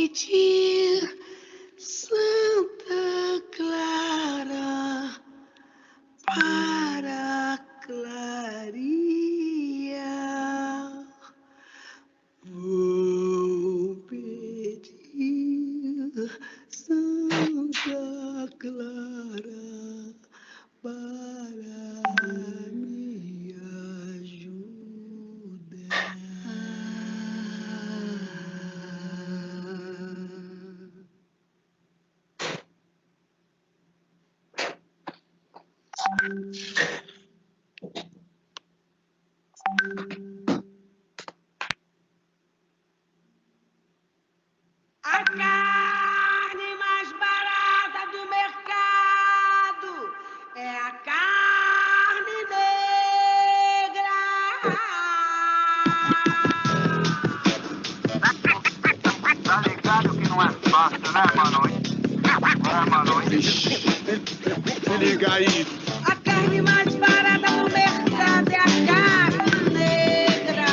pedir, Santa Clara, para clarear. Vou pedir, Santa Clara, para me A carne mais barata do mercado é a carne negra. Tá ligado que não é fácil, né, mano? Se liga aí. A carne mais barata do mercado é a carne negra.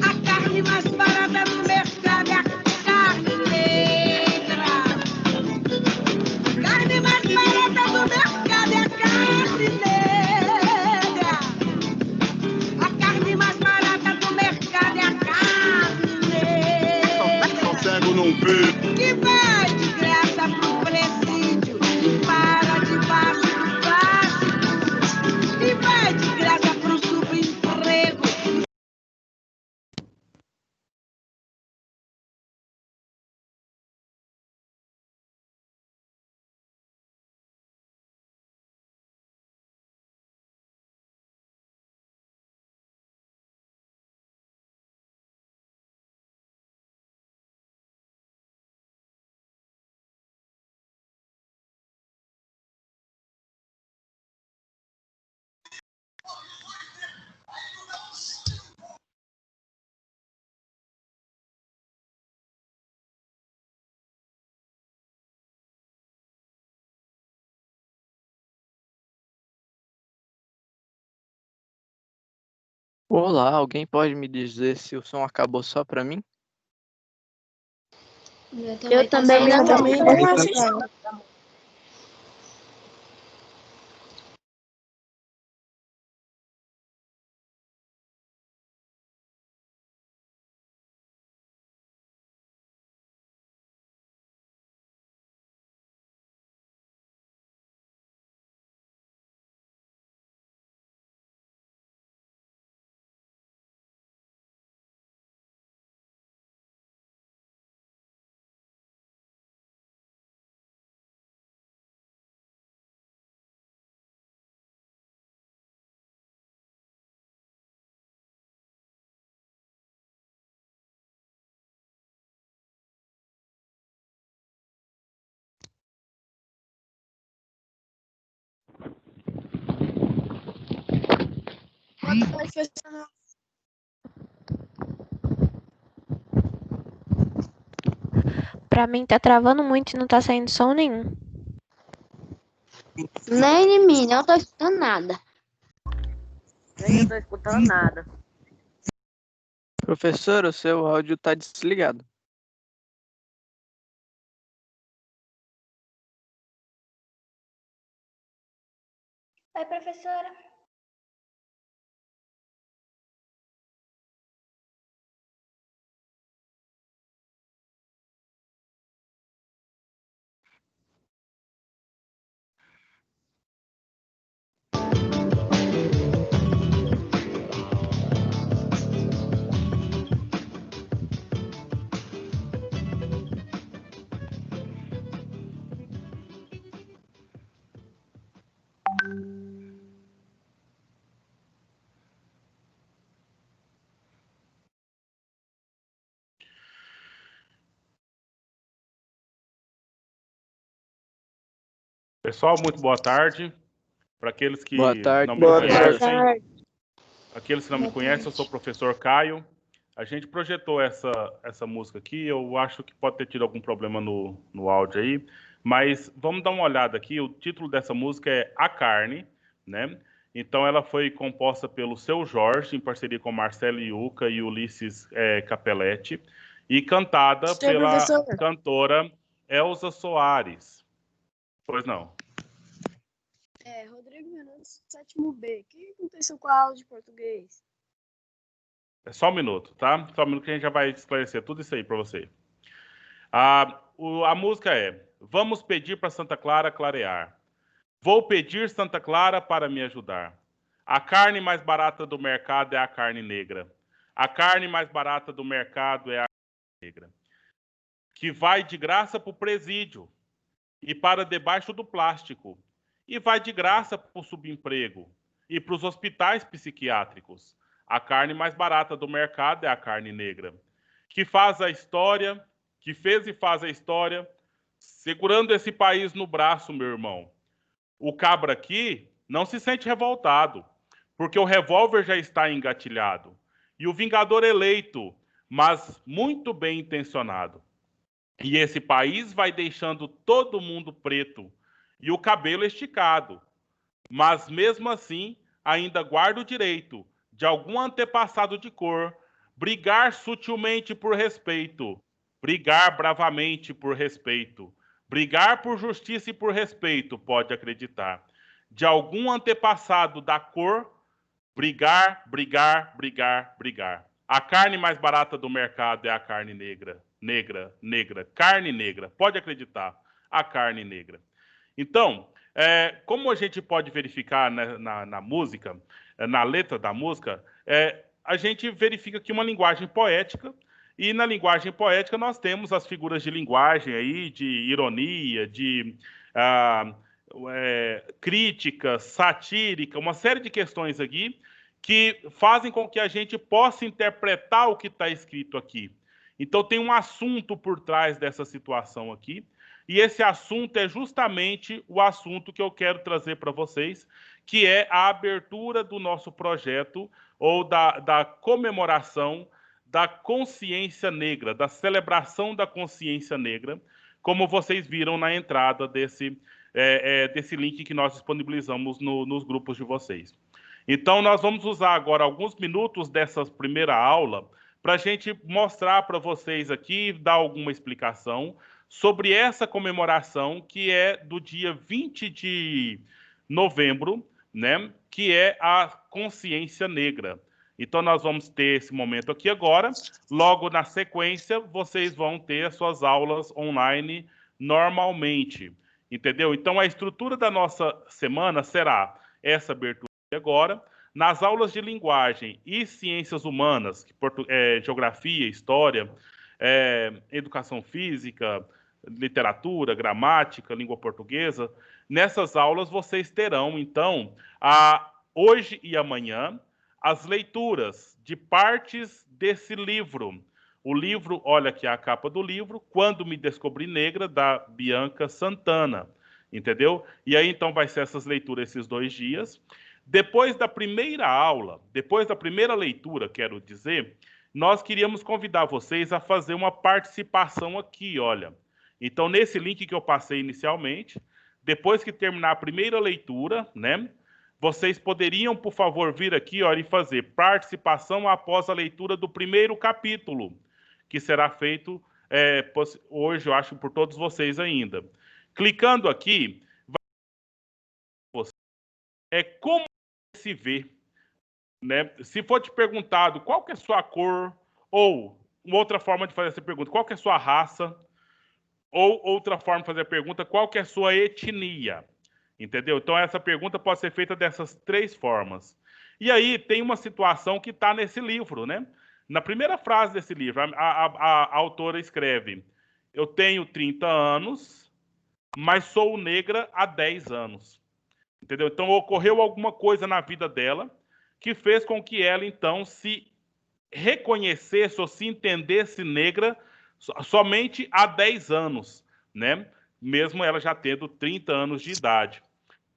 A carne mais barata do mercado é a carne negra. Carne mais barata do mercado é a carne negra. A carne mais barata do mercado é a carne negra. Só cego não vê. Que vai de graça pro presídio e para debaixo do plástico. Que vai de graça pro subemprego. Olá, alguém pode me dizer se o som acabou só pra mim? Eu também não assisti. Pra mim tá travando muito e não tá saindo som nenhum. Nem de mim, não tô escutando nada. Nem eu tô escutando nada. Professor, o seu áudio tá desligado. Oi, professora. Pessoal, muito boa tarde. Para aqueles que Boa tarde, não me professor. conhecem, aqueles que não me conhecem, eu sou o professor Caio. A gente projetou essa música aqui, eu acho que pode ter tido algum problema no áudio aí, mas vamos dar uma olhada aqui. O título dessa música é A Carne, né? Então ela foi composta pelo Seu Jorge, em parceria com Marcelo Iuca e Ulisses Capelletti. e cantada Sim, pela professor. cantora Elza Soares. Pois não. Rodrigo Fernandes, 7º B. O que aconteceu com a aula de português? É só um minuto, tá? Só um minuto que a gente já vai esclarecer tudo isso aí para você. A música é: vamos pedir para Santa Clara clarear. Vou pedir Santa Clara para me ajudar. A carne mais barata do mercado é a carne negra. A carne mais barata do mercado é a carne negra, que vai de graça para o presídio e para debaixo do plástico, e vai de graça para o subemprego e para os hospitais psiquiátricos. A carne mais barata do mercado é a carne negra, que faz a história, que fez e faz a história, segurando esse país no braço, meu irmão. O cabra aqui não se sente revoltado, porque o revólver já está engatilhado. E o vingador eleito, mas muito bem intencionado. E esse país vai deixando todo mundo preto e o cabelo esticado. Mas mesmo assim, ainda guarda o direito de algum antepassado de cor brigar sutilmente por respeito, brigar bravamente por respeito, brigar por justiça e por respeito, pode acreditar. De algum antepassado da cor, brigar, brigar, brigar, brigar. A carne mais barata do mercado é a carne negra. Negra, negra, carne negra. Pode acreditar, a carne negra. Então, como a gente pode verificar na música, na letra da música, a gente verifica aqui uma linguagem poética, e na linguagem poética nós temos as figuras de linguagem aí, de ironia, de crítica, satírica, uma série de questões aqui que fazem com que a gente possa interpretar o que está escrito aqui. Então tem um assunto por trás dessa situação aqui, e esse assunto é justamente o assunto que eu quero trazer para vocês, que é a abertura do nosso projeto, ou da comemoração da consciência negra, da celebração da consciência negra, como vocês viram na entrada desse link que nós disponibilizamos nos grupos de vocês. Então, nós vamos usar agora alguns minutos dessa primeira aula para a gente mostrar para vocês aqui, dar alguma explicação sobre essa comemoração, que é do dia 20 de novembro, né, que é a consciência negra. Então, nós vamos ter esse momento aqui agora. Logo na sequência, vocês vão ter as suas aulas online normalmente, entendeu? Então, a estrutura da nossa semana será essa abertura agora. Nas aulas de linguagem e ciências humanas, geografia, história, educação física, literatura, gramática, língua portuguesa, nessas aulas vocês terão, então, hoje e amanhã, as leituras de partes desse livro. O livro, olha aqui a capa do livro, Quando Me Descobri Negra, da Bianca Santana, entendeu? E aí, então, vai ser essas leituras esses 2 dias. Depois da primeira aula, depois da primeira leitura, quero dizer, nós queríamos convidar vocês a fazer uma participação aqui, olha. Então, nesse link que eu passei inicialmente, depois que terminar a primeira leitura, né, vocês poderiam, por favor, vir aqui, olha, e fazer participação após a leitura do primeiro capítulo, que será feito hoje, eu acho, por todos vocês ainda. Clicando aqui, como se vê, né? Se for te perguntado qual que é a sua cor, ou uma outra forma de fazer essa pergunta, qual que é a sua raça, ou outra forma de fazer a pergunta, qual que é a sua etnia, entendeu? Então essa pergunta pode ser feita dessas 3 formas. E aí tem uma situação que está nesse livro, né? Na primeira frase desse livro, a autora escreve: eu tenho 30 anos, mas sou negra há 10 anos. Entendeu? Então, ocorreu alguma coisa na vida dela que fez com que ela, então, se reconhecesse ou se entendesse negra somente há 10 anos, né? Mesmo ela já tendo 30 anos de idade.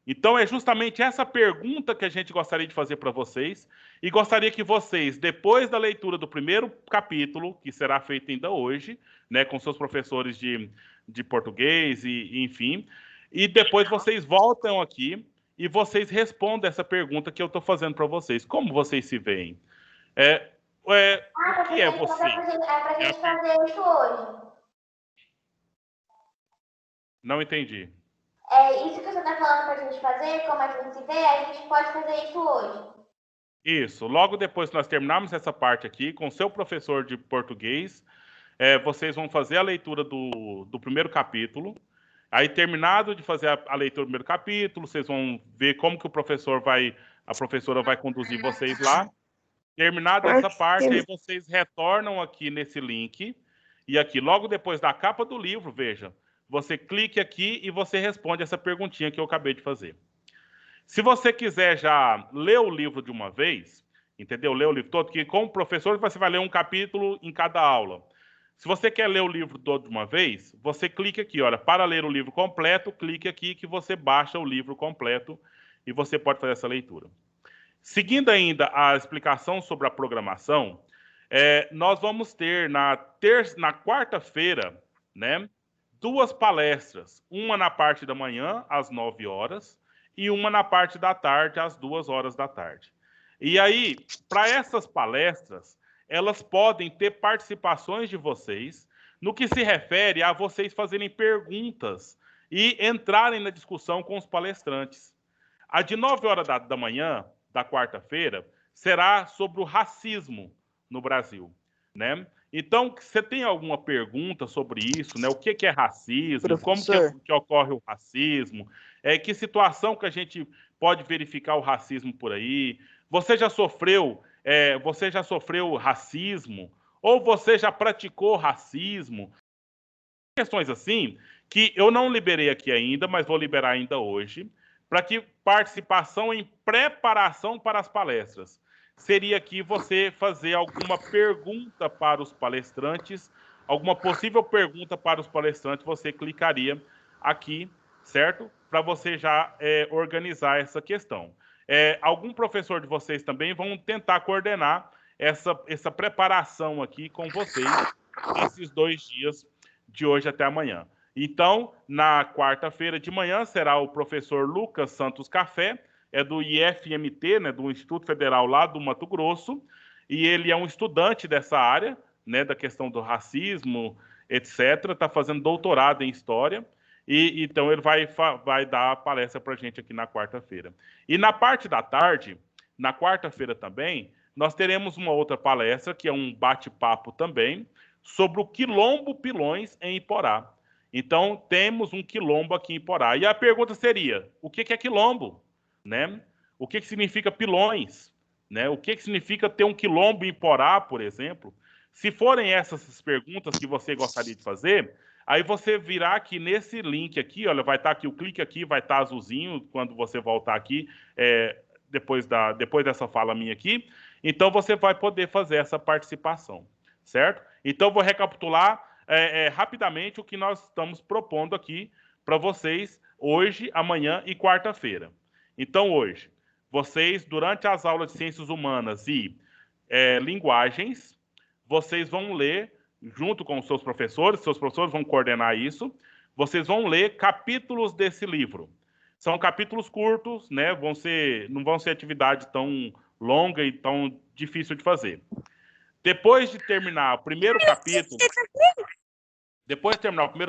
Então, é justamente essa pergunta que a gente gostaria de fazer para vocês, e gostaria que vocês, depois da leitura do primeiro capítulo, que será feito ainda hoje, né, com seus professores de português, e enfim, e depois vocês voltam aqui e vocês respondem essa pergunta que eu estou fazendo para vocês. Como vocês se veem? O que é você? É pra gente fazer isso hoje. Não entendi. É isso que você tá falando pra gente fazer, como a gente se vê, a gente pode fazer isso hoje. Isso. Logo depois que nós terminarmos essa parte aqui, com o seu professor de português, vocês vão fazer a leitura do primeiro capítulo. Aí, terminado de fazer a leitura do primeiro capítulo, vocês vão ver como que a professora vai conduzir vocês lá. Terminada essa parte, aí vocês retornam aqui nesse link. E aqui, logo depois da capa do livro, veja, você clique aqui e você responde essa perguntinha que eu acabei de fazer. Se você quiser já ler o livro de uma vez, entendeu? Ler o livro todo, que como professor você vai ler um capítulo em cada aula. Se você quer ler o livro todo de uma vez, você clica aqui, olha, para ler o livro completo, clique aqui que você baixa o livro completo e você pode fazer essa leitura. Seguindo ainda a explicação sobre a programação, nós vamos ter na quarta-feira, né, 2 palestras, uma na parte da manhã, às 9 horas, e uma na parte da tarde, às 2 horas da tarde. E aí, para essas palestras, elas podem ter participações de vocês no que se refere a vocês fazerem perguntas e entrarem na discussão com os palestrantes. A de 9 horas da manhã, da quarta-feira, será sobre o racismo no Brasil, né? Então, você tem alguma pergunta sobre isso, né? O que é racismo? Professor. Como que ocorre o racismo? Que situação que a gente pode verificar o racismo por aí? Você já sofreu racismo? Ou você já praticou racismo? Questões assim que eu não liberei aqui ainda, mas vou liberar ainda hoje, para que participação em preparação para as palestras. Seria aqui você fazer alguma pergunta para os palestrantes, alguma possível pergunta para os palestrantes, você clicaria aqui, certo? Para você já organizar essa questão. Algum professor de vocês também vão tentar coordenar essa preparação aqui com vocês, esses 2 dias de hoje até amanhã. Então, na quarta-feira de manhã, será o professor Lucas Santos Café, do IFMT, né, do Instituto Federal lá do Mato Grosso, e ele é um estudante dessa área, né, da questão do racismo, etc., está fazendo doutorado em História, e então ele vai dar a palestra para a gente aqui na quarta-feira. E na parte da tarde, na quarta-feira também, nós teremos uma outra palestra, que é um bate-papo também, sobre o Quilombo Pilões em Iporá. Então, temos um quilombo aqui em Iporá. E a pergunta seria, o que é quilombo? Né? O que significa pilões? Né? O que significa ter um quilombo em Iporá, por exemplo? Se forem essas perguntas que você gostaria de fazer, aí você virá aqui nesse link aqui, olha, vai estar aqui, o clique aqui vai estar azulzinho quando você voltar aqui, depois dessa fala minha aqui. Então, você vai poder fazer essa participação, certo? Então, vou recapitular rapidamente o que nós estamos propondo aqui para vocês hoje, amanhã e quarta-feira. Então, hoje, vocês, durante as aulas de Ciências Humanas e Linguagens, vocês vão ler, junto com os seus professores vão coordenar isso, vocês vão ler capítulos desse livro. São capítulos curtos, né? Não vão ser atividade tão longa e tão difícil de fazer. Depois de terminar o primeiro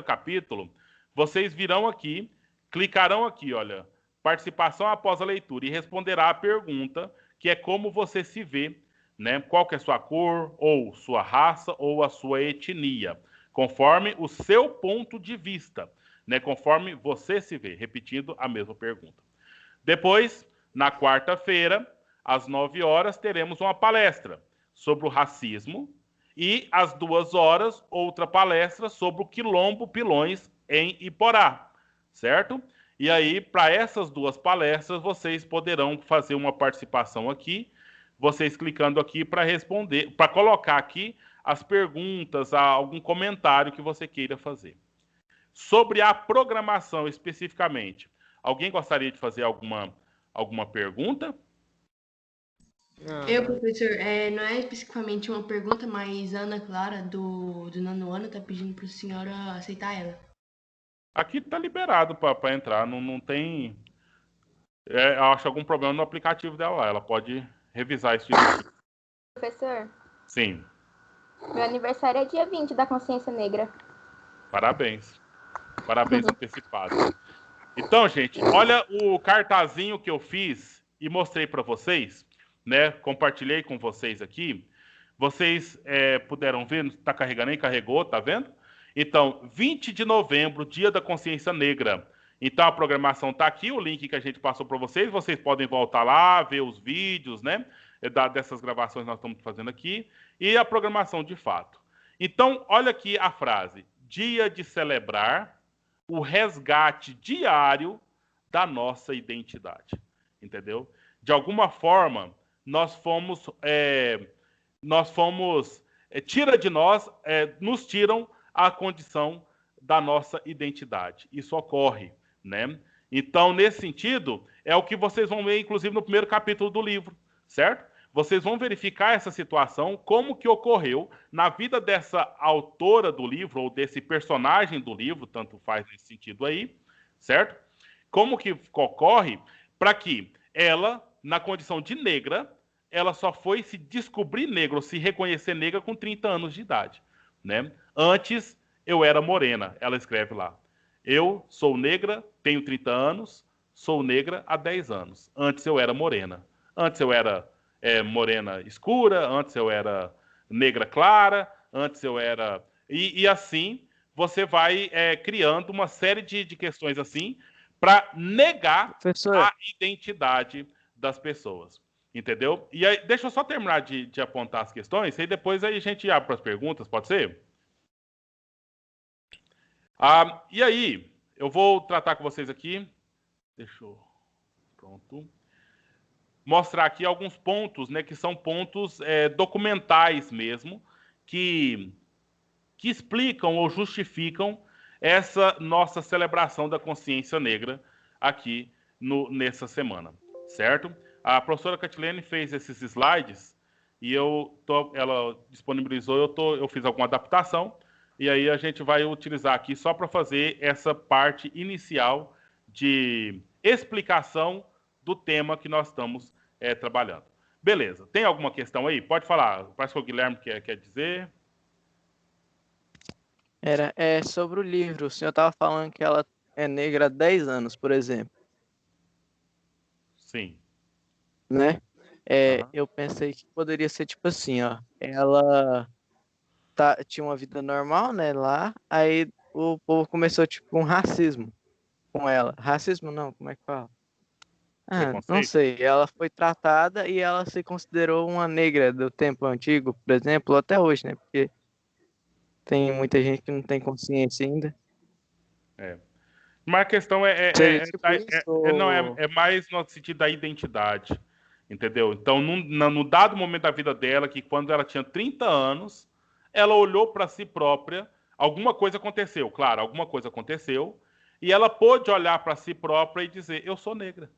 capítulo, vocês virão aqui, clicarão aqui, olha, participação após a leitura, e responderá a pergunta, que é como você se vê, né? Qual que é a sua cor, ou sua raça, ou a sua etnia, conforme o seu ponto de vista, né? Conforme você se vê, repetindo a mesma pergunta. Depois, na quarta-feira, às 9 horas, teremos uma palestra sobre o racismo, e às 2 horas, outra palestra sobre o Quilombo Pilões em Iporá, certo? E aí, para essas 2 palestras, vocês poderão fazer uma participação aqui, vocês clicando aqui para responder, para colocar aqui as perguntas, algum comentário que você queira fazer. Sobre a programação especificamente, alguém gostaria de fazer alguma pergunta? Eu, professor, não é especificamente uma pergunta, mas a Ana Clara, do 9º ano, está pedindo para a senhora aceitar ela. Aqui está liberado para entrar, não tem... eu acho algum problema no aplicativo dela lá, ela pode revisar isso. Professor? Sim. Meu aniversário é dia 20 da Consciência Negra. Parabéns. Parabéns antecipados. Então, gente, olha o cartazinho que eu fiz e mostrei para vocês, né? Compartilhei com vocês aqui. Vocês puderam ver, não está carregando nem carregou, tá vendo? Então, 20 de novembro, Dia da Consciência Negra. Então, a programação está aqui, o link que a gente passou para vocês. Vocês podem voltar lá, ver os vídeos, né? Dessas gravações que nós estamos fazendo aqui. E a programação de fato. Então, olha aqui a frase. Dia de celebrar o resgate diário da nossa identidade. Entendeu? De alguma forma, tira de nós, nos tiram a condição da nossa identidade. Isso ocorre, né? Então, nesse sentido, é o que vocês vão ver, inclusive, no primeiro capítulo do livro, certo? Vocês vão verificar essa situação, como que ocorreu na vida dessa autora do livro, ou desse personagem do livro, tanto faz nesse sentido aí, certo? Como que ocorre para que ela, na condição de negra, ela só foi se descobrir negra, ou se reconhecer negra com 30 anos de idade, né? Antes, eu era morena, ela escreve lá. Eu sou negra, tenho 30 anos, sou negra há 10 anos. Antes eu era morena. Antes eu era morena escura, antes eu era negra clara, antes eu era... E assim, você vai criando uma série de questões assim para negar a identidade das pessoas. Entendeu? E aí, deixa eu só terminar de apontar as questões, e depois aí a gente abre para as perguntas, pode ser? E aí, eu vou tratar com vocês aqui. Deixa eu... Pronto. Mostrar aqui alguns pontos, né, que são pontos documentais mesmo, que explicam ou justificam essa nossa celebração da consciência negra aqui nessa semana, certo? A professora Catilene fez esses slides e ela disponibilizou, eu fiz alguma adaptação, e aí a gente vai utilizar aqui só para fazer essa parte inicial de explicação do tema que nós estamos trabalhando. Beleza. Tem alguma questão aí? Pode falar. Parece que o Guilherme quer dizer. É sobre o livro. O senhor estava falando que ela é negra há 10 anos, por exemplo. Sim. Né? Eu pensei que poderia ser tipo assim, ó. Ela tinha uma vida normal, né, lá. Aí o povo começou, tipo, um racismo com ela. Racismo não, como é que fala? Não sei. Ela foi tratada e ela se considerou uma negra do tempo antigo, por exemplo, até hoje, né? Porque tem muita gente que não tem consciência ainda. Mas a questão é mais no sentido da identidade, entendeu? Então, no dado momento da vida dela, que quando ela tinha 30 anos, ela olhou para si própria, alguma coisa aconteceu, claro, alguma coisa aconteceu, e ela pôde olhar para si própria e dizer, eu sou negra.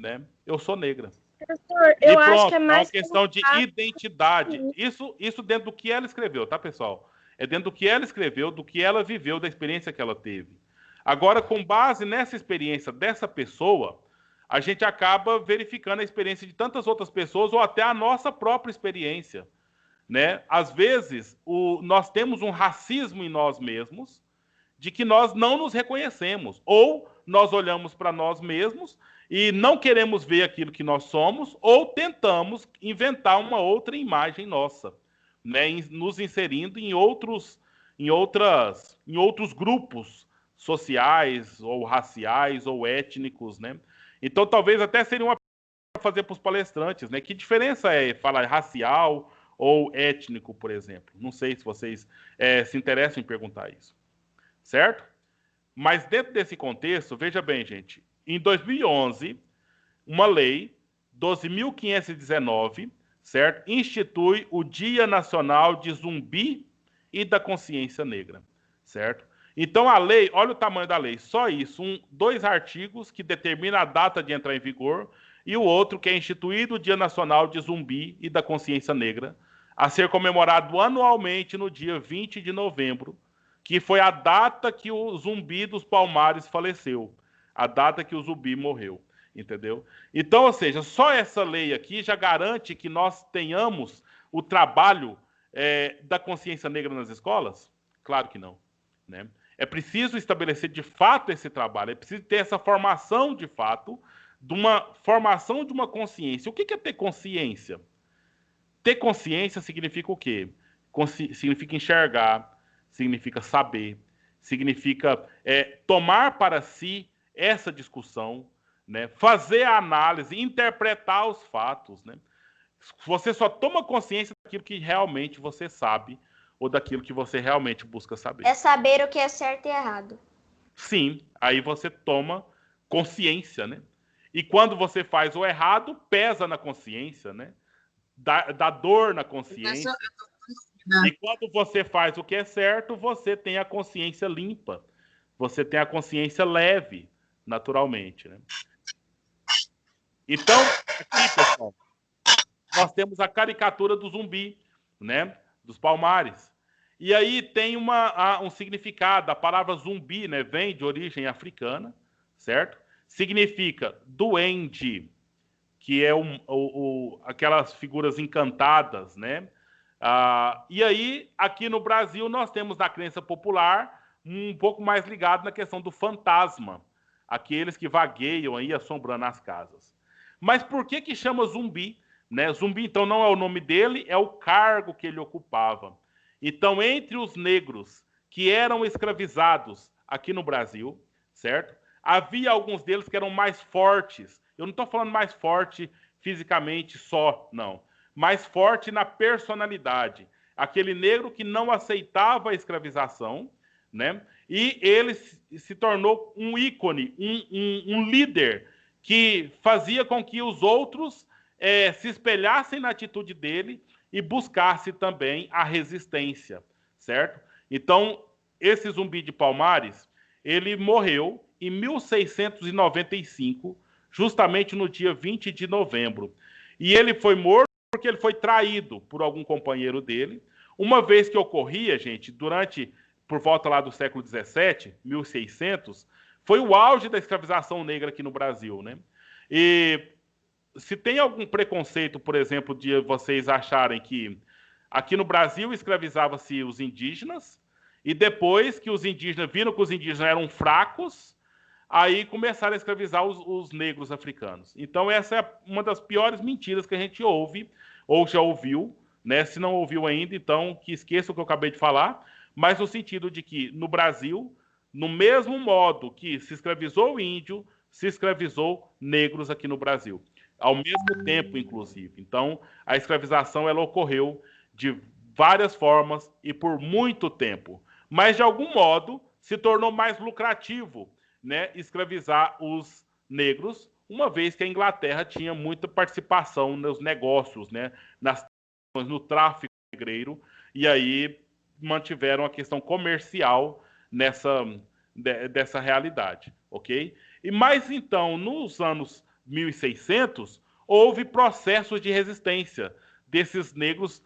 Né? Eu sou negra. Professor, eu acho que é mais uma questão de identidade. Isso dentro do que ela escreveu, tá, pessoal? É dentro do que ela escreveu, do que ela viveu, da experiência que ela teve. Agora, com base nessa experiência dessa pessoa, a gente acaba verificando a experiência de tantas outras pessoas ou até a nossa própria experiência, né? Às vezes, nós temos um racismo em nós mesmos de que nós não nos reconhecemos, ou nós olhamos para nós mesmos e não queremos ver aquilo que nós somos, ou tentamos inventar uma outra imagem nossa, né? Nos inserindo em outros grupos sociais, ou raciais, ou étnicos, né? Então, talvez até seria uma para fazer para os palestrantes, né? Que diferença é falar racial ou étnico, por exemplo? Não sei se vocês se interessam em perguntar isso, certo? Mas dentro desse contexto, veja bem, gente, em 2011, uma lei, 12.519, certo? Institui o Dia Nacional de Zumbi e da Consciência Negra, certo? Então, a lei, olha o tamanho da lei, só isso, 2 artigos que determinam a data de entrar em vigor e o outro que é instituído o Dia Nacional de Zumbi e da Consciência Negra, a ser comemorado anualmente no dia 20 de novembro, que foi a data que o Zumbi dos Palmares faleceu, a data que o Zumbi morreu, entendeu? Então, ou seja, só essa lei aqui já garante que nós tenhamos o trabalho da consciência negra nas escolas? Claro que não, né? É preciso estabelecer de fato esse trabalho, é preciso ter essa formação de fato, de uma formação de uma consciência. O que é ter consciência? Ter consciência significa o quê? Significa enxergar, significa saber, significa tomar para si essa discussão, né? Fazer a análise, interpretar os fatos, né? Você só toma consciência daquilo que realmente você sabe ou daquilo que você realmente busca saber. É saber o que é certo e errado. Sim, aí você toma consciência, né? E quando você faz o errado, pesa na consciência, né? Dá dor na consciência. E quando você faz o que é certo, você tem a consciência limpa. Você tem a consciência leve, naturalmente, né? Então, aqui, pessoal, nós temos a caricatura do zumbi, né? Dos Palmares. E aí tem um significado. A palavra zumbi, né, vem de origem africana, certo? Significa duende, que é aquelas figuras encantadas, né? E aí, aqui no Brasil, nós temos na crença popular um pouco mais ligado na questão do fantasma, aqueles que vagueiam aí assombrando as casas. Mas por que chama zumbi? Né? Zumbi, então, não é o nome dele, é o cargo que ele ocupava. Então, entre os negros que eram escravizados aqui no Brasil, certo? Havia alguns deles que eram mais fortes. Eu não estou falando mais forte fisicamente só, não. Mais forte na personalidade. Aquele negro que não aceitava a escravização, né? E ele se tornou um ícone, um líder que fazia com que os outros se espelhassem na atitude dele e buscasse também a resistência, certo? Então, esse Zumbi de Palmares, ele morreu em 1695, justamente no dia 20 de novembro. E ele foi morto porque ele foi traído por algum companheiro dele, uma vez que ocorria, gente, por volta lá do século 17, 1600, foi o auge da escravização negra aqui no Brasil, né? E se tem algum preconceito, por exemplo, de vocês acharem que aqui no Brasil escravizava-se os indígenas, e depois que os indígenas viram que os indígenas eram fracos, aí começaram a escravizar os negros africanos. Então essa é uma das piores mentiras que a gente ouve, ou já ouviu, né? Se não ouviu ainda, então que esqueça o que eu acabei de falar, mas no sentido de que no Brasil, no mesmo modo que se escravizou o índio, se escravizou negros aqui no Brasil. Ao mesmo tempo, inclusive. Então, a escravização ela ocorreu de várias formas e por muito tempo. Mas, de algum modo, se tornou mais lucrativo, né, escravizar os negros, uma vez que a Inglaterra tinha muita participação nos negócios, né, no tráfico negreiro, e aí mantiveram a questão comercial dessa realidade, ok? E mais então, nos anos 1600, houve processos de resistência desses negros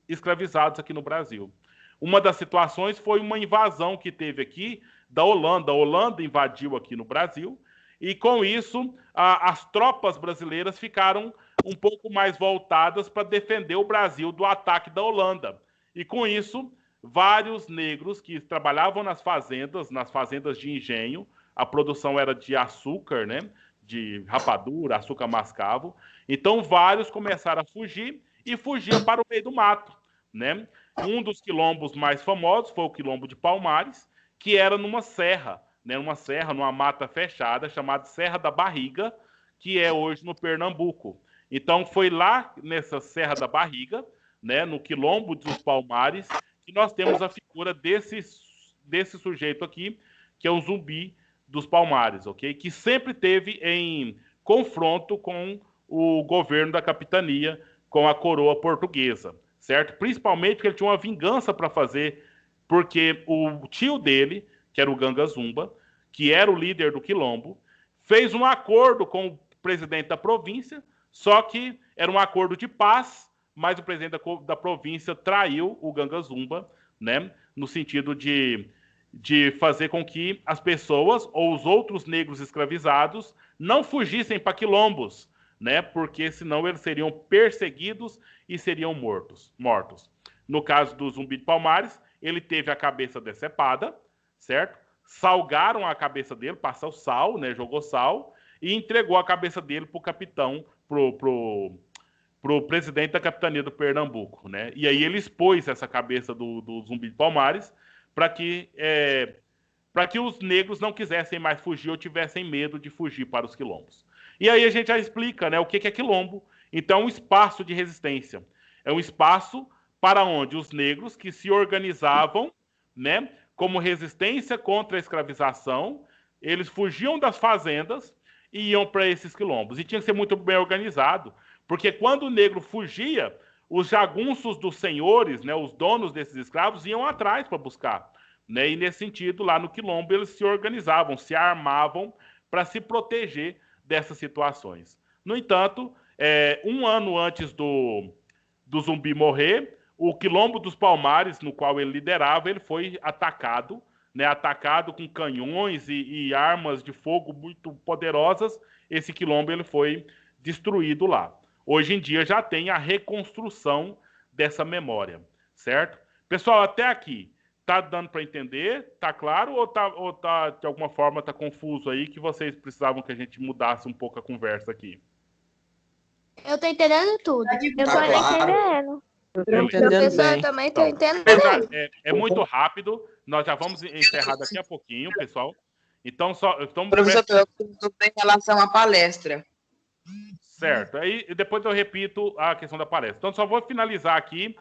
escravizados aqui no Brasil. Uma das situações foi uma invasão que teve aqui da Holanda. A Holanda invadiu aqui no Brasil e, com isso, as tropas brasileiras ficaram um pouco mais voltadas para defender o Brasil do ataque da Holanda. E, com isso, vários negros que trabalhavam nas fazendas de engenho, a produção era de açúcar, né? De rapadura, açúcar mascavo. Então, vários começaram a fugir e fugiam para o meio do mato, né? Um dos quilombos mais famosos foi o quilombo de Palmares, que era numa serra, né? Numa mata fechada, chamada Serra da Barriga, que é hoje no Pernambuco. Então, foi lá nessa Serra da Barriga, né? No quilombo dos Palmares, que nós temos a figura desse sujeito aqui, que é o Zumbi dos Palmares, ok? Que sempre teve em confronto com o governo da capitania, com a coroa portuguesa, certo? Principalmente porque ele tinha uma vingança para fazer, porque o tio dele, que era o Ganga Zumba, que era o líder do quilombo, fez um acordo com o presidente da província, só que era um acordo de paz, mas o presidente da província traiu o Ganga Zumba, né? No sentido de fazer com que as pessoas ou os outros negros escravizados não fugissem para quilombos, né? Porque senão eles seriam perseguidos e seriam mortos. No caso do Zumbi de Palmares, ele teve a cabeça decepada, certo? Salgaram a cabeça dele, passou sal, né? Jogou sal e entregou a cabeça dele pro capitão, pro presidente da capitania do Pernambuco, né? E aí ele expôs essa cabeça do Zumbi de Palmares para que os negros não quisessem mais fugir ou tivessem medo de fugir para os quilombos. E aí a gente já explica, né, o que é quilombo. Então, um espaço de resistência. É um espaço para onde os negros que se organizavam, né, como resistência contra a escravização, eles fugiam das fazendas e iam para esses quilombos. E tinha que ser muito bem organizado, porque quando o negro fugia, os jagunços dos senhores, né, os donos desses escravos, iam atrás para buscar. Né? E nesse sentido, lá no quilombo, eles se organizavam, se armavam para se proteger dessas situações. No entanto, um ano antes do Zumbi morrer, o Quilombo dos Palmares, no qual ele liderava, ele foi atacado, né? Atacado com canhões e armas de fogo muito poderosas. Esse quilombo ele foi destruído lá. Hoje em dia já tem a reconstrução dessa memória, certo? Pessoal, até aqui, tá dando para entender? Tá claro ou tá de alguma forma tá confuso aí que vocês precisavam que a gente mudasse um pouco a conversa aqui? Eu tô entendendo tudo. Eu tô entendendo. Eu tô entendendo Professor, bem. eu também tô entendendo. É muito rápido, nós já vamos encerrar daqui a pouquinho, pessoal. Então, Professor, eu pergunto em relação à palestra. Certo. Aí depois eu repito a questão da palestra. Então, só vou finalizar aqui.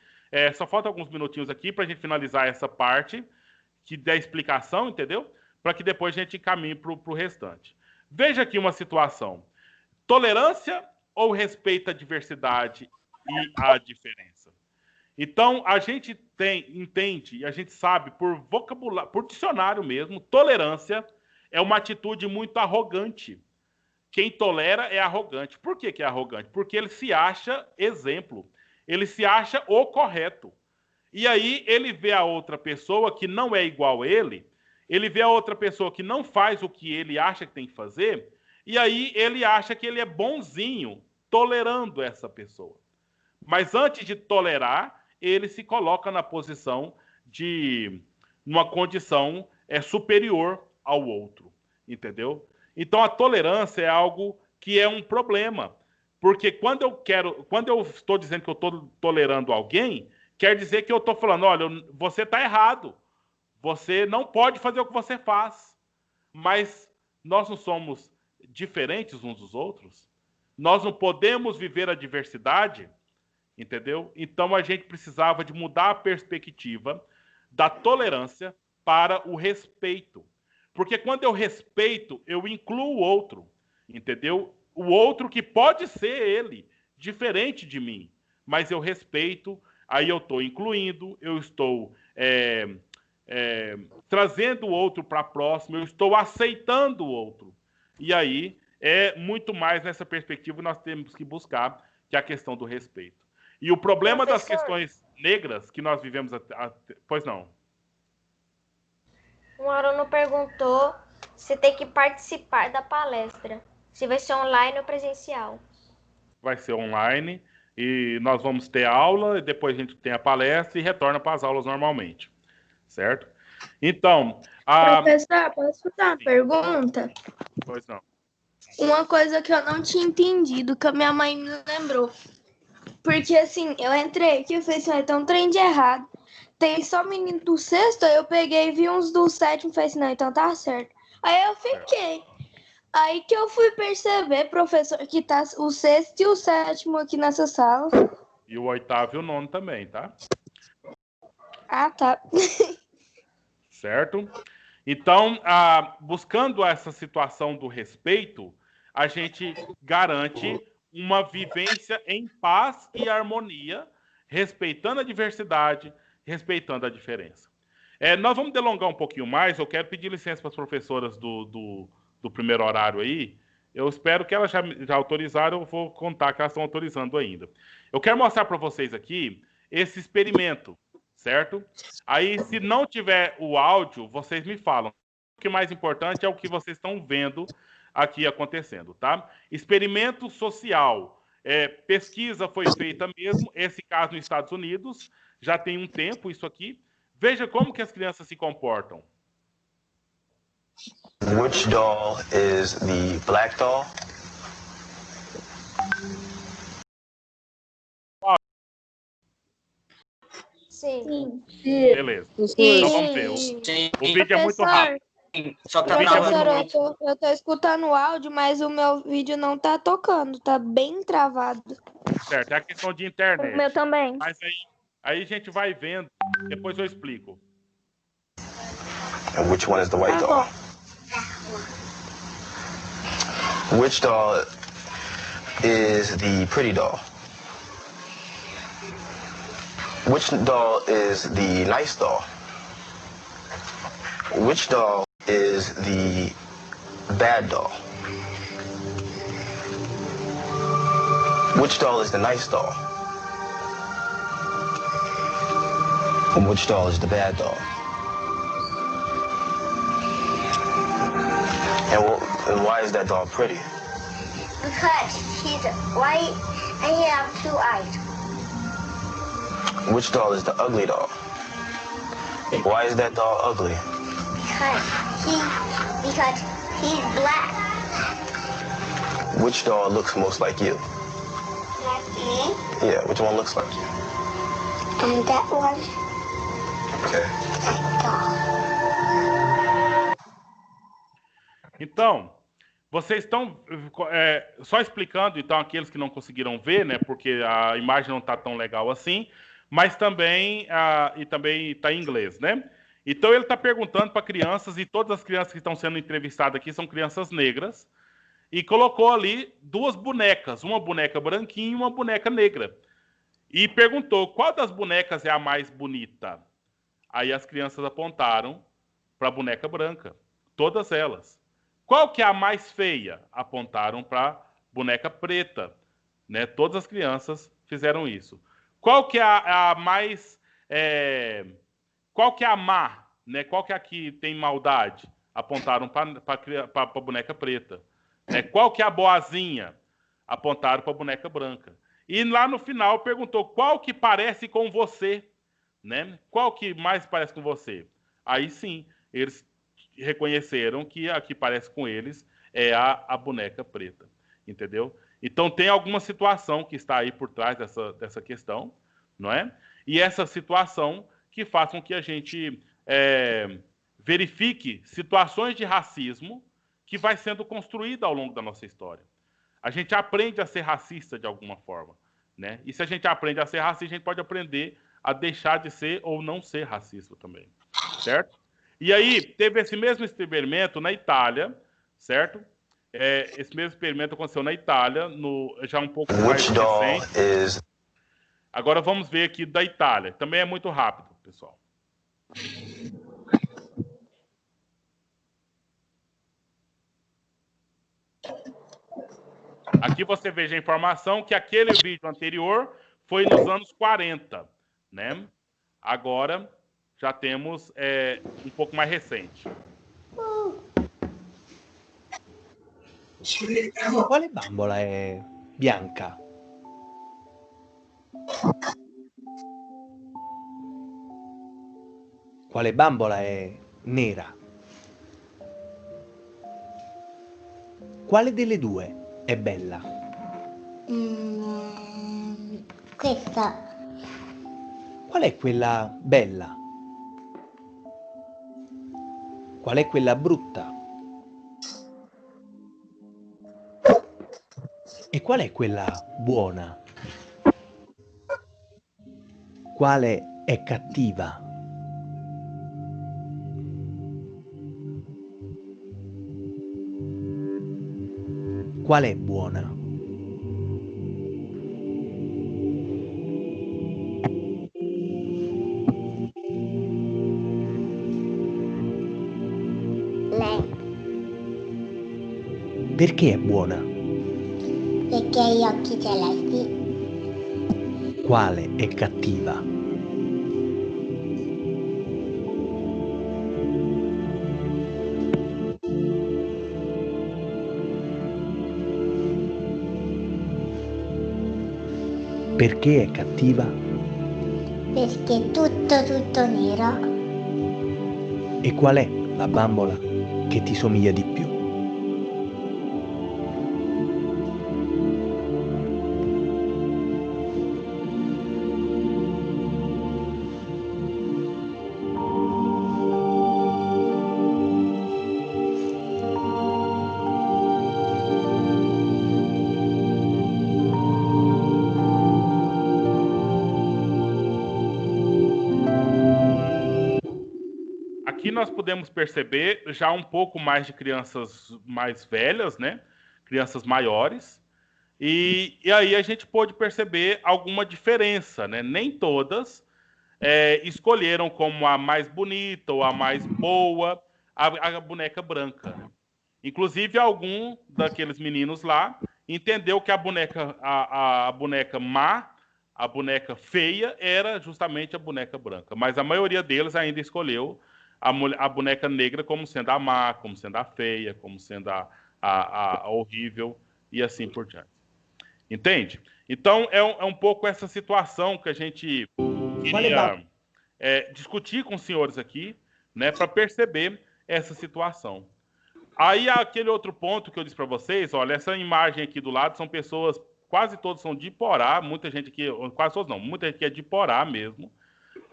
Só falta alguns minutinhos aqui para a gente finalizar essa parte que da explicação, entendeu? Para que depois a gente caminhe para o restante. Veja aqui uma situação. Tolerância ou respeito à diversidade e à diferença? Então, a gente entende e a gente sabe por vocabulário, por dicionário mesmo, tolerância é uma atitude muito arrogante. Quem tolera é arrogante. Por que é arrogante? Porque ele se acha exemplo. Ele se acha o correto. E aí ele vê a outra pessoa que não é igual a ele vê a outra pessoa que não faz o que ele acha que tem que fazer, e aí ele acha que ele é bonzinho, tolerando essa pessoa. Mas antes de tolerar, ele se coloca na posição de uma condição superior ao outro, entendeu? Então a tolerância é algo que é um problema, porque quando eu estou dizendo que eu estou tolerando alguém, quer dizer que eu estou falando, olha, você está errado, você não pode fazer o que você faz, mas nós não somos diferentes uns dos outros, nós não podemos viver a diversidade, entendeu? Então a gente precisava de mudar a perspectiva da tolerância para o respeito. Porque quando eu respeito, eu incluo o outro, entendeu? O outro que pode ser ele, diferente de mim, mas eu respeito, aí eu estou incluindo, eu estou trazendo o outro para próximo, eu estou aceitando o outro. E aí é muito mais nessa perspectiva que nós temos que buscar, que é a questão do respeito. E o problema das questões negras que nós vivemos pois não. Um aluno perguntou se tem que participar da palestra, se vai ser online ou presencial. Vai ser online e nós vamos ter aula, e depois a gente tem a palestra e retorna para as aulas normalmente, certo? Então... Professor, posso fazer uma pergunta? Pois não. Uma coisa que eu não tinha entendido, que a minha mãe me lembrou. Porque assim, eu entrei aqui e falei assim, tem um trem de errado. Tem só menino do sexto, aí eu peguei e vi uns do sétimo e falei assim, não, então tá certo. Aí eu fiquei. Aí que eu fui perceber, professor, que tá o sexto e o sétimo aqui nessa sala. E o oitavo e o nono também, tá? Ah, tá. Certo? Então, buscando essa situação do respeito, a gente garante uma vivência em paz e harmonia, respeitando a diversidade, respeitando a diferença. Nós vamos delongar um pouquinho mais, eu quero pedir licença para as professoras do primeiro horário aí, eu espero que elas já autorizaram, eu vou contar que elas estão autorizando ainda. Eu quero mostrar para vocês aqui esse experimento, certo? Aí, se não tiver o áudio, vocês me falam. O que mais importante é o que vocês estão vendo aqui acontecendo, tá? Experimento social. Pesquisa foi feita mesmo, esse caso nos Estados Unidos, já tem um tempo isso aqui. Veja como que as crianças se comportam. Which doll is the black doll? Sim. Beleza. Então vamos ver. O vídeo é muito rápido. Professor, eu tô escutando o áudio, mas o meu vídeo não tá tocando, tá bem travado. Certo, é a questão de internet. O meu também. Mas aí a gente vai vendo, depois eu explico. And which one is the white doll? Which doll is the pretty doll? Which doll is the nice doll? Which doll is the bad doll? Which doll is the nice doll? And which doll is the bad doll? And why is that doll pretty? Because she's white and he has 2 eyes. Which doll is the ugly doll? Why is that doll ugly? Because he's black. Which doll looks most like you? Like me. Yeah, which one looks like you? And that one. Okay. That doll. Então, vocês estão só explicando, então, aqueles que não conseguiram ver, né? Porque a imagem não está tão legal assim, mas também está em inglês, né? Então ele está perguntando para crianças, e todas as crianças que estão sendo entrevistadas aqui são crianças negras, e colocou ali 2 bonecas, uma boneca branquinha e uma boneca negra. E perguntou qual das bonecas é a mais bonita. Aí as crianças apontaram para a boneca branca, todas elas. Qual que é a mais feia? Apontaram para a boneca preta, né? Todas as crianças fizeram isso. Qual que é a mais... qual que é a má? Né? Qual que é a que tem maldade? Apontaram para a boneca preta. Né? Qual que é a boazinha? Apontaram para a boneca branca. E lá no final perguntou qual que parece com você? Né? Qual que mais parece com você? Aí sim, eles reconheceram que a que parece com eles é a boneca preta. Entendeu? Então tem alguma situação que está aí por trás dessa questão, não é? E essa situação que faz com que a gente verifique situações de racismo que vai sendo construída ao longo da nossa história. A gente aprende a ser racista de alguma forma, né? E se a gente aprende a ser racista, a gente pode aprender a deixar de ser ou não ser racista também, certo? E aí, teve esse mesmo experimento na Itália, certo? Esse mesmo experimento aconteceu na Itália, já um pouco mais recente. Agora vamos ver aqui da Itália. Também é muito rápido, pessoal. Aqui você veja a informação que aquele vídeo anterior foi nos anos 40, né? Agora já temos um pouco mais recente. Quale bambola è bianca? Quale bambola è nera? Quale delle 2 è bella? Questa. Qual è quella bella? Qual è quella brutta? E qual è quella buona? Quale è cattiva? Qual è buona? Lei. Perché è buona? Perché ha gli occhi celesti. Quale è cattiva? Perché è cattiva? Perché è tutto nero. E qual è la bambola che ti somiglia di più? Aqui nós podemos perceber já um pouco mais de crianças mais velhas, né? Crianças maiores. E aí a gente pôde perceber alguma diferença, né? Nem todas escolheram como a mais bonita ou a mais boa a boneca branca, né? Inclusive, algum daqueles meninos lá entendeu que a boneca má, a boneca feia, era justamente a boneca branca. Mas a maioria deles ainda escolheu a boneca negra como sendo a má, como sendo a feia, como sendo a horrível e assim por diante. Entende? Então, é um pouco essa situação que a gente queria discutir com os senhores aqui, né, para perceber essa situação. Aí, aquele outro ponto que eu disse para vocês, olha, essa imagem aqui do lado são pessoas, quase todos são de Iporá, muita gente aqui, quase todos não, muita gente aqui é de Iporá mesmo,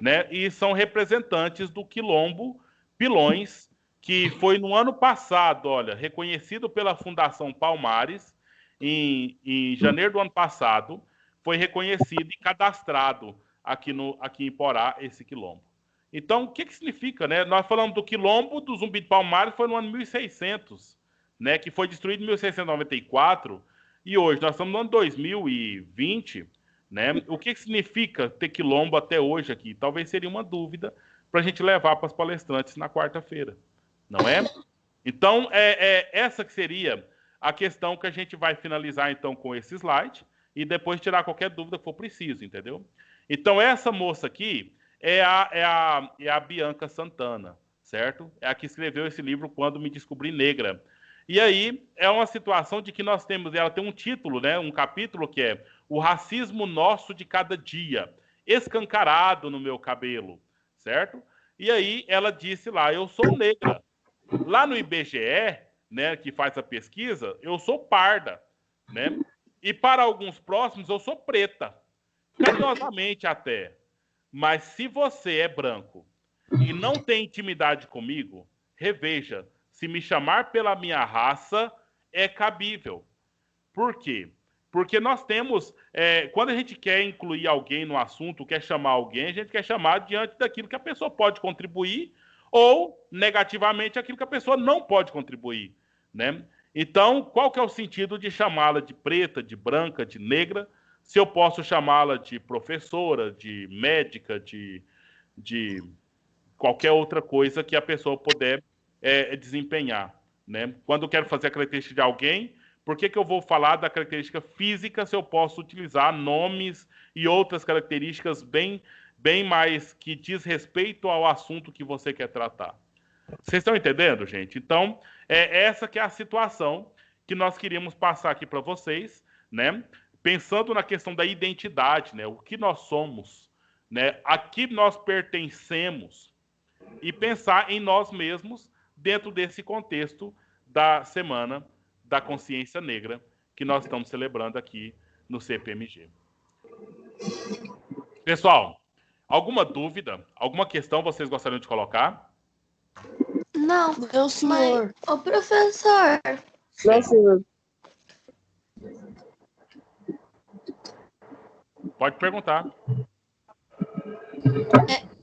né, e são representantes do Quilombo Pilões, que foi no ano passado, olha, reconhecido pela Fundação Palmares, em janeiro do ano passado, foi reconhecido e cadastrado aqui em Iporá esse quilombo. Então, o que significa, né? Nós falamos do quilombo do Zumbi de Palmares, foi no ano 1600, né? Que foi destruído em 1694, e hoje nós estamos no ano 2020, né? O que significa ter quilombo até hoje aqui? Talvez seria uma dúvida para a gente levar para as palestrantes na quarta-feira, não é? Então, essa que seria a questão que a gente vai finalizar, então, com esse slide e depois tirar qualquer dúvida que for preciso, entendeu? Então, essa moça aqui é a Bianca Santana, certo? É a que escreveu esse livro Quando Me Descobri Negra. E aí, é uma situação de que nós temos, ela tem um título, né, um capítulo que é O Racismo Nosso de Cada Dia, escancarado no meu cabelo, certo? E aí, ela disse lá, eu sou negra. Lá no IBGE, né, que faz a pesquisa, eu sou parda, né? E para alguns próximos eu sou preta, carinhosamente até. Mas se você é branco e não tem intimidade comigo, reveja, se me chamar pela minha raça é cabível. Por quê? Porque nós temos, quando a gente quer incluir alguém no assunto, quer chamar alguém, a gente quer chamar diante daquilo que a pessoa pode contribuir ou, negativamente, aquilo que a pessoa não pode contribuir, né? Então, qual que é o sentido de chamá-la de preta, de branca, de negra, se eu posso chamá-la de professora, de médica, de qualquer outra coisa que a pessoa puder desempenhar, né? Quando eu quero fazer a característica de alguém, por que eu vou falar da característica física se eu posso utilizar nomes e outras características bem mais que diz respeito ao assunto que você quer tratar? Vocês estão entendendo, gente? Então, essa que é a situação que nós queríamos passar aqui para vocês, né? Pensando na questão da identidade, né? O que nós somos, né? A que nós pertencemos e pensar em nós mesmos dentro desse contexto da Semana da Consciência Negra que nós estamos celebrando aqui no CPMG. Pessoal, alguma dúvida, alguma questão vocês gostariam de colocar? Não, Meu senhor. Ô, professor. Não, senhor. Pode perguntar.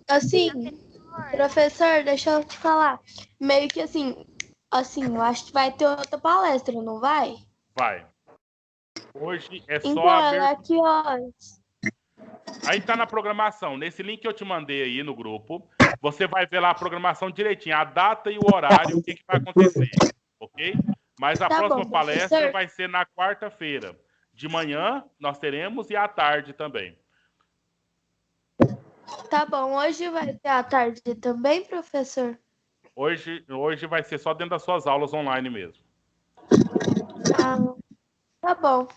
Assim, professor, deixa eu te falar. Meio que assim, eu acho que vai ter outra palestra, não vai? Vai. Hoje é só então, a ela que horas? Aí tá na programação. Nesse link que eu te mandei aí no grupo, você vai ver lá a programação direitinho, a data e o horário, o que vai acontecer, ok? Mas a próxima palestra vai ser na quarta-feira. De manhã nós teremos e à tarde também. Tá bom, hoje vai ter à tarde também, professor? Hoje vai ser só dentro das suas aulas online mesmo. Tá bom.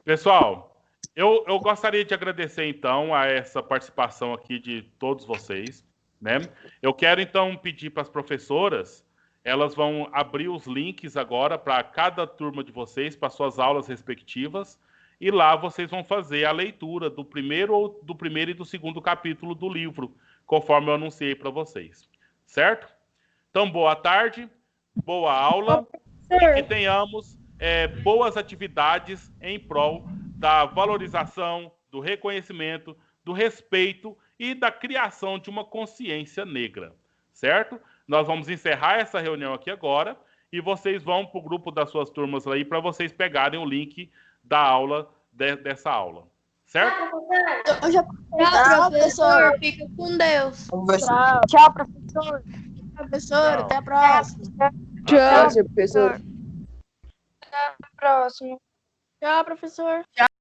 Pessoal, Eu gostaria de agradecer, então, a essa participação aqui de todos vocês, né? Eu quero, então, pedir para as professoras, elas vão abrir os links agora para cada turma de vocês, para suas aulas respectivas, e lá vocês vão fazer a leitura do primeiro e do segundo capítulo do livro, conforme eu anunciei para vocês. Certo? Então, boa tarde, boa aula, e que tenhamos boas atividades em prol da valorização, do reconhecimento, do respeito e da criação de uma consciência negra, certo? Nós vamos encerrar essa reunião aqui agora e vocês vão para o grupo das suas turmas aí para vocês pegarem o link da aula, dessa aula, certo? Tchau, professor. Fica com Deus. Tchau, professor. Professor, até a próxima. Tchau, professor. Até a próxima. Tchau, professor.